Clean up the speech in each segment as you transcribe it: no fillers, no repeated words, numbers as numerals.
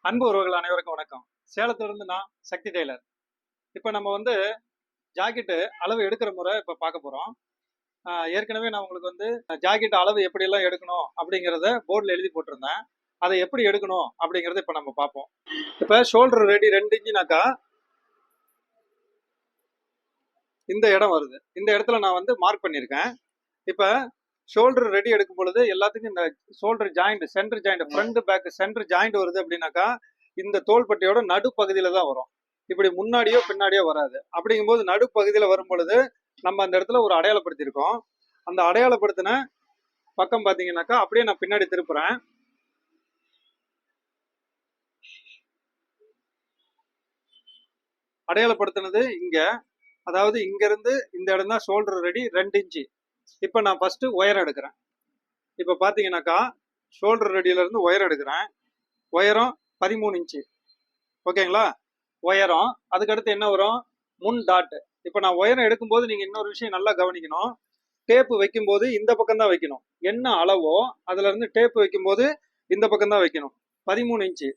அன்பு உறவுகள் அனைவருக்கும் வணக்கம். சேலத்திலிருந்து நான் சக்தி டெய்லர். இப்போ நம்ம ஜாக்கெட்டு அளவு எடுக்கிற முறை இப்போ பார்க்க போகிறோம். ஏற்கனவே நான் உங்களுக்கு ஜாக்கெட் அளவு எப்படியெல்லாம் எடுக்கணும் அப்படிங்கிறத போர்டில் எழுதி போட்டிருந்தேன். அதை எப்படி எடுக்கணும் அப்படிங்கிறத இப்போ நம்ம பார்ப்போம். இப்போ ஷோல்டர் ரெடி 2 இன்ச்சுனாக்கா இந்த இடம் வருது. இந்த இடத்துல நான் மார்க் பண்ணியிருக்கேன். இப்போ ஷோல்டர் ரெடி எடுக்கும் பொழுது எல்லாத்துக்கும் இந்த shoulder joint, centre joint, front back centre joint வருது அப்படின்னாக்கா இந்த தோள்பட்டையோட நடுப்பகுதியில தான் வரும். இப்படி முன்னாடியோ பின்னாடியோ வராது. அப்படிங்கும்போது நடுப்பகுதியில வரும் பொழுது நம்ம அந்த இடத்துல ஒரு அடையாளப்படுத்தியிருக்கோம். அந்த அடையாளப்படுத்தின பக்கம் பார்த்தீங்கன்னாக்கா அப்படியே நான் பின்னாடி திருப்புறேன். அடையாளப்படுத்தினது இங்க, அதாவது இங்க இருந்து இந்த இடம் தான் ஷோல்டர் ரெடி 2 இன்ச்சு. இப்போ நான் ஃபர்ஸ்ட் ஒயர் எடுக்கிறேன். இப்போ பார்த்தீங்கன்னாக்கா ஷோல்டர் ரெடியில இருந்து ஒயர் எடுக்கிறேன். ஒயரம் 13 இன்ச்சு. ஓகேங்களா? ஒயரம். அதுக்கடுத்து என்ன வரும்? முன் டாட். இப்போ நான் ஒயரம் எடுக்கும்போது நீங்க இன்னொரு விஷயம் நல்லா கவனிக்கணும். டேப்பு வைக்கும்போது இந்த பக்கம் தான் வைக்கணும். என்ன அளவோ அதுல இருந்து டேப்பு வைக்கும்போது இந்த பக்கம் தான் வைக்கணும். 13 இன்ச்சு.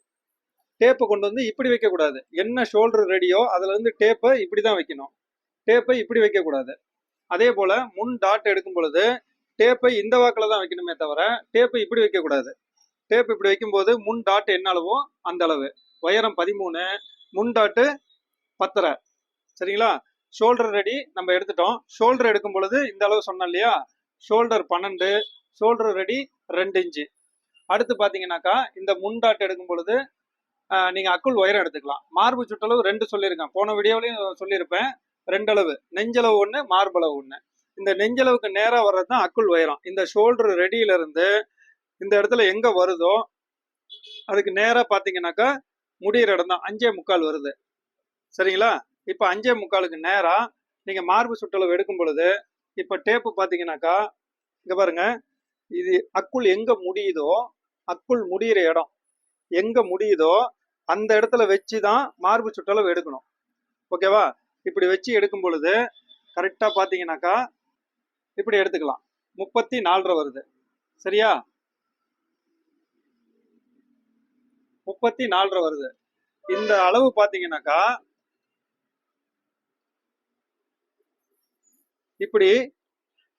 டேப்பை கொண்டு இப்படி வைக்கக்கூடாது. என்ன ஷோல்டர் ரெடியோ அதுல இருந்து டேப்பை இப்படி தான் வைக்கணும். டேப்பை இப்படி வைக்கக்கூடாது. அதே போல முன் டாட் எடுக்கும் பொழுது டேப்பை இந்த வாக்கில் தான் வைக்கணுமே தவிர டேப்பை இப்படி வைக்கக்கூடாது. டேப் இப்படி வைக்கும்போது முன் டாட் என்ன அளவோ அந்த அளவு. உயரம் 13, முன் டாட்டு 10.5. சரிங்களா? ஷோல்டர் ரெடி நம்ம எடுத்துட்டோம். ஷோல்டர் எடுக்கும் பொழுது இந்த அளவு சொன்னோம் இல்லையா? Shoulder 12, shoulder ready 2 inch. அடுத்து பார்த்தீங்கன்னாக்கா இந்த முன் டாட் எடுக்கும் பொழுது நீங்கள் அக்குள் உயரம் எடுத்துக்கலாம். மார்பு சுற்றளவு 2 சொல்லியிருக்கேன். போன வீடியோலையும் சொல்லியிருப்பேன். 2 அளவு, நெஞ்சளவு 1, மார்பளவு 1. இந்த நெஞ்சளவுக்கு நேராக வர்றது தான் அக்குள் உயரம். இந்த ஷோல்டர் ரெடியில இருந்து இந்த இடத்துல எங்க வருதோ அதுக்கு நேராக பார்த்தீங்கன்னாக்கா முடிகிற இடம் தான் 5.25 வருது. சரிங்களா? இப்போ 5.25க்கு நேராக நீங்கள் மார்பு சுற்றளவு எடுக்கும் பொழுது இப்போ டேப்பு பார்த்தீங்கன்னாக்கா இங்கே பாருங்க, இது அக்குள் எங்கே முடியுதோ, அக்குள் முடிகிற இடம் எங்கே முடியுதோ அந்த இடத்துல வச்சு தான் மார்பு சுற்றளவு எடுக்கணும். ஓகேவா? இப்படி வச்சு எடுக்கும் பொழுது கரெக்டாக பார்த்தீங்கன்னாக்கா இப்படி எடுத்துக்கலாம். 34 வருது. சரியா? 34 வருது. இந்த அளவு பார்த்தீங்கன்னாக்கா இப்படி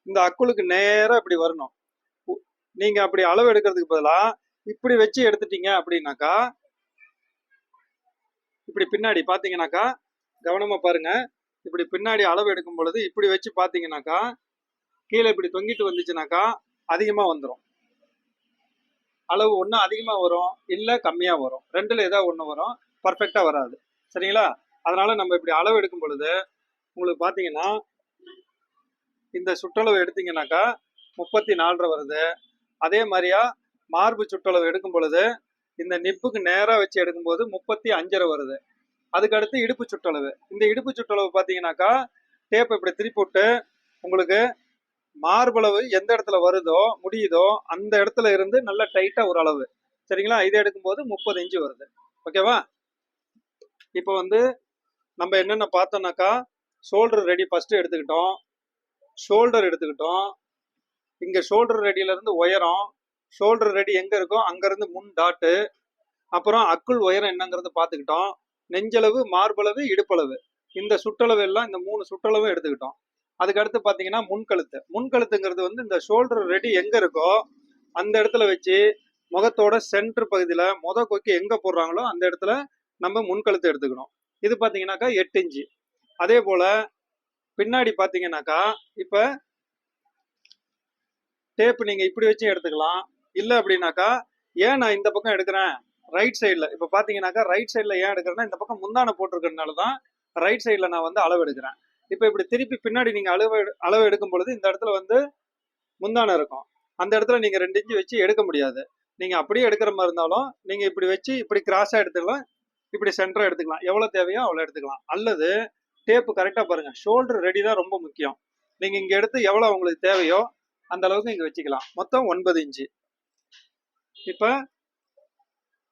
இந்த அக்குளுக்கு நேராக இப்படி வரணும். நீங்க அப்படி அளவு எடுக்கிறதுக்கு பதிலாக இப்படி வச்சு எடுத்துட்டீங்க அப்படின்னாக்கா இப்படி பின்னாடி பார்த்தீங்கன்னாக்கா கவனமா பாருங்க. இப்படி பின்னாடி அளவு எடுக்கும் பொழுது இப்படி வச்சு பார்த்தீங்கன்னாக்கா கீழே இப்படி தொங்கிட்டு வந்துச்சுனாக்கா அதிகமாக வந்துடும். அளவு ஒன்று அதிகமாக வரும், இல்லை கம்மியாக வரும். ரெண்டுல ஏதாவது ஒன்று வரும், பர்ஃபெக்டாக வராது. சரிங்களா? அதனால நம்ம இப்படி அளவு எடுக்கும் பொழுது உங்களுக்கு பார்த்தீங்கன்னா இந்த சுற்றளவு எடுத்தீங்கன்னாக்கா 34 வருது. அதே மாதிரியா மார்பு சுற்றளவு எடுக்கும் பொழுது இந்த நிப்புக்கு நேராக வச்சு எடுக்கும்போது 35 வருது. அதுக்கு அடுத்து இடுப்பு சுற்றளவு. இந்த இடுப்பு சுற்றளவு பார்த்தீங்கன்னாக்கா டேப் இப்படி திருப்பிவிட்டு உங்களுக்கு மார்பளவு எந்த இடத்துல வருதோ முடியுதோ அந்த இடத்துல இருந்து நல்ல டைட்டா ஒரு அளவு. சரிங்களா? இதை எடுக்கும்போது 30 இன்ச்சு வருது. ஓகேவா? இப்போ நம்ம என்னென்ன பார்த்தோம்னாக்கா ஷோல்டர் ரெடி ஃபர்ஸ்ட் எடுத்துக்கிட்டோம், ஷோல்டர் எடுத்துக்கிட்டோம். இங்க ஷோல்டர் ரெடியில இருந்து உயரம், ஷோல்டர் ரெடி எங்க இருக்கோ அங்க இருந்து முன் டாட்டு, அப்புறம் அக்குள் உயரம் என்னங்கிறது பார்த்துக்கிட்டோம். நெஞ்சளவு, மார்பளவு, இடுப்பளவு, இந்த சுற்றளவு எல்லாம் இந்த 3 சுற்றளவும் எடுத்துக்கிட்டோம். அதுக்கு அடுத்து பார்த்தீங்கன்னா முன்கழுத்து. முன்கழுத்துங்கிறது இந்த ஷோல்டர் ரெடி எங்க இருக்கோ அந்த இடத்துல வச்சு முகத்தோட சென்டர் பகுதியில் கொக்கி எங்க போடுறாங்களோ அந்த இடத்துல நம்ம முன்கழுத்து எடுத்துக்கணும். இது பார்த்தீங்கன்னாக்கா 8 இன்ச்சு. அதே போல பின்னாடி பார்த்தீங்கன்னாக்கா இப்போ டேப் நீங்க இப்படி வச்சு எடுத்துக்கலாம். இல்லை அப்படின்னாக்கா ஏன் நான் இந்த பக்கம் எடுக்கிறேன் ரைட் சைடில், இப்போ பார்த்தீங்கன்னாக்கா ரைட் சைடில் ஏன் எடுக்கிறேன்னா இந்த பக்கம் முந்தானை போட்டிருக்கிறதுனால தான் ரைட் சைடில் நான் அளவு எடுக்கிறேன். இப்போ இப்படி திருப்பி பின்னாடி நீங்கள் அளவு எடுக்கும் பொழுது இந்த இடத்துல முந்தானை இருக்கும். அந்த இடத்துல நீங்கள் 2 இன்ச்சு வச்சு எடுக்க முடியாது. நீங்கள் அப்படியே எடுக்கிற மாதிரி இருந்தாலும் நீங்கள் இப்படி வச்சு இப்படி கிராஸாக எடுத்துக்கலாம், இப்படி சென்டராக எடுத்துக்கலாம். எவ்வளோ தேவையோ அவ்வளோ எடுத்துக்கலாம். அல்லது டேப்பு கரெக்டாக பாருங்கள். ஷோல்டர் ரெடி தான் ரொம்ப முக்கியம். நீங்கள் இங்கே எடுத்து எவ்வளோ உங்களுக்கு தேவையோ அந்த அளவுக்கு இங்கே வச்சுக்கலாம். மொத்தம் 9 இன்ச்சு. இப்போ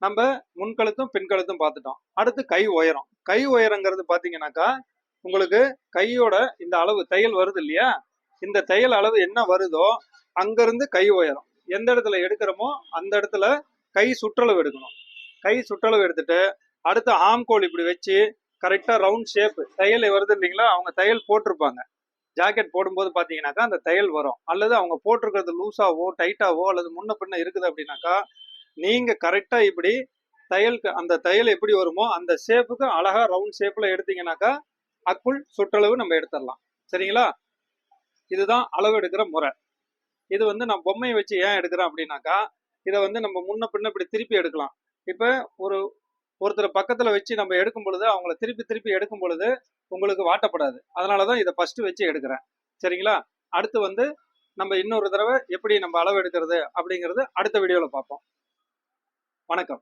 நம்ம முன்கழுத்தும் பின்கழுத்தும் பார்த்துட்டோம். அடுத்து கை உயரம். கை உயரங்கிறது பார்த்தீங்கன்னாக்கா உங்களுக்கு கையோட இந்த அளவு தையல் வருது இல்லையா? இந்த தையல் அளவு என்ன வருதோ அங்கிருந்து கை உயரம் எந்த இடத்துல எடுக்கிறோமோ அந்த இடத்துல கை சுற்றளவு எடுக்கணும். கை சுற்றளவு எடுத்துட்டு அடுத்து ஆம்கோல் இப்படி வச்சு கரெக்டா ரவுண்ட் ஷேப் தையல் வருது இல்லைங்களா, அவங்க தையல் போட்டிருப்பாங்க. ஜாக்கெட் போடும்போது பாத்தீங்கன்னாக்கா அந்த தையல் வரும். அல்லது அவங்க போட்டிருக்கிறது லூஸாவோ டைட்டாவோ அல்லது முன்ன பின்ன இருக்குது அப்படின்னாக்கா நீங்க கரெக்டா இப்படி தையலுக்கு அந்த தையல் எப்படி வருமோ அந்த ஷேப்புக்கு அழகா ரவுண்ட் ஷேப்ல எடுத்தீங்கன்னாக்கா அக்குள் சுற்றளவு நம்ம எடுத்துடலாம். சரிங்களா? இதுதான் அளவு எடுக்கிற முறை. இது வந்து நான் பொம்மையை வச்சு ஏன் எடுக்கிறேன் அப்படின்னாக்கா இதை வந்து நம்ம முன்ன பின்ன இப்படி திருப்பி எடுக்கலாம். இப்ப ஒருத்தர் பக்கத்துல வச்சு நம்ம எடுக்கும் பொழுது அவங்கள திருப்பி திருப்பி எடுக்கும் பொழுது உங்களுக்கு வாட்டப்படாது. அதனாலதான் இதை ஃபர்ஸ்ட் வச்சு எடுக்கிறேன். சரிங்களா? அடுத்து வந்து நம்ம இன்னொரு தடவை எப்படி நம்ம அளவு எடுக்கிறது அப்படிங்கிறது அடுத்த வீடியோல பார்ப்போம். வணக்கம்.